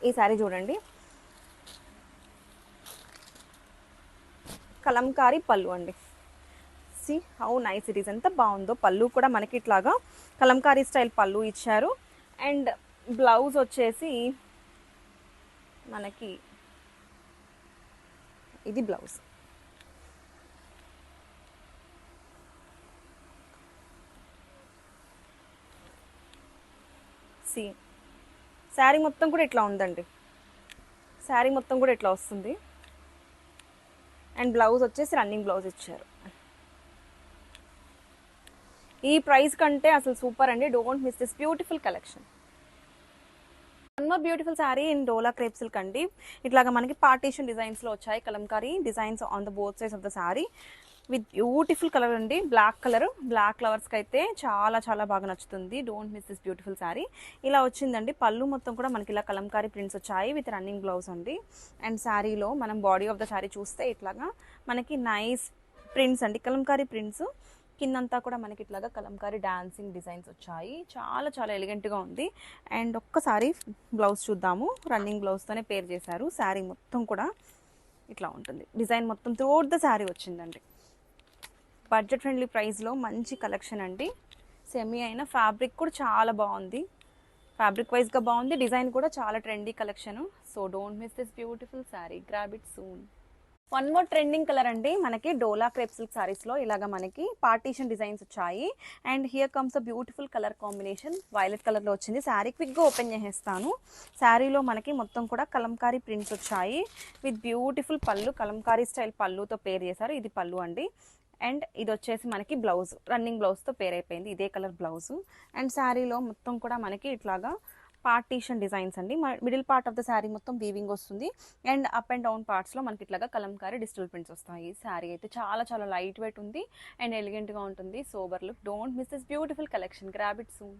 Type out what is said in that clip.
ఈ శారీ చూడండి, కలంకారీ పళ్ళు అండి. See how nice it is, ఎంత బాగుందో. పళ్ళు కూడా మనకి ఇట్లాగా కలంకారీ స్టైల్ పళ్ళు ఇచ్చారు. అండ్ బ్లౌజ్ వచ్చేసి మనకి ఇది బ్లౌజ్. సి శారీ మొత్తం కూడా ఇట్లా ఉందండి, శారీ మొత్తం కూడా ఇట్లా వస్తుంది. అండ్ బ్లౌజ్ వచ్చేసి రన్నింగ్ బ్లౌజ్ ఇచ్చారు. ఈ ప్రైస్ కంటే అసలు సూపర్ అండి. Don't miss this beautiful collection. One more beautiful sari in dola crepe silk అండి. ఇట్లాగా మనకి పార్టీషన్ డిజైన్స్లో వచ్చాయి Kalamkari designs on the both sides of the sari with beautiful colour అండి. బ్లాక్ కలర్, బ్లాక్ ఫ్లవర్స్కి అయితే చాలా చాలా బాగా నచ్చుతుంది. Don't miss this beautiful sari. ఇలా వచ్చిందండి. పళ్ళు మొత్తం కూడా మనకి ఇలా కలంకారీ ప్రింట్స్ వచ్చాయి విత్ రన్నింగ్ బ్లౌజ్ అండి. అండ్ శారీలో మనం బాడీ ఆఫ్ ద శారీ చూస్తే ఇట్లాగా మనకి నైస్ ప్రింట్స్ అండి, కలంకారీ ప్రింట్స్. కిందంతా కూడా మనకి ఇట్లాగా కలంకారీ డాన్సింగ్ డిజైన్స్ వచ్చాయి. చాలా చాలా ఎలిగెంట్గా ఉంది. అండ్ ఒక్కసారి బ్లౌజ్ చూద్దాము. రన్నింగ్ బ్లౌజ్తోనే పేర్ చేశారు. శారీ మొత్తం కూడా ఇట్లా ఉంటుంది. డిజైన్ మొత్తం త్రూఅవుట్ ద శారీ వచ్చిందండి. బడ్జెట్ ఫ్రెండ్లీ ప్రైస్లో మంచి కలెక్షన్ అండి. సెమీ అయిన ఫ్యాబ్రిక్ కూడా చాలా బాగుంది, ఫ్యాబ్రిక్ వైజ్గా బాగుంది. డిజైన్ కూడా చాలా trendy collection. So don't miss this beautiful sari, grab it soon. One more trending colour అండి. మనకి డోలా క్రేప్ సిల్క్ సారీస్లో ఇలాగ మనకి పార్టీషన్ డిజైన్స్ వచ్చాయి. And here comes a beautiful colour combination, violet కలర్లో వచ్చింది. శారీ క్విక్గా ఓపెన్ చేసేస్తాను. శారీలో మనకి మొత్తం కూడా కలంకారీ ప్రింట్స్ వచ్చాయి విత్ బ్యూటిఫుల్ పళ్ళు, కలంకారీ స్టైల్ పళ్ళుతో పేర్ చేశారు. ఇది పళ్ళు అండి. అండ్ ఇది వచ్చేసి మనకి బ్లౌజ్, రన్నింగ్ బ్లౌజ్తో పేర్ అయిపోయింది. ఇదే కలర్ బ్లౌజు. అండ్ శారీలో మొత్తం కూడా మనకి ఇట్లాగా పార్టీషన్ డిజైన్స్ అండి. Middle part of the sari మొత్తం వీవింగ్ వస్తుంది. అండ్ అప్ అండ్ డౌన్ పార్ట్స్లో మనకి ఇట్లాగా కలంకారీ డిజిటల్ ప్రింట్స్ వస్తాయి. శారీ అయితే చాలా చాలా లైట్ వెయిట్ ఉంది అండ్ ఎలిగెంట్గా ఉంటుంది. Sober look. Don't miss this beautiful collection, grab it soon.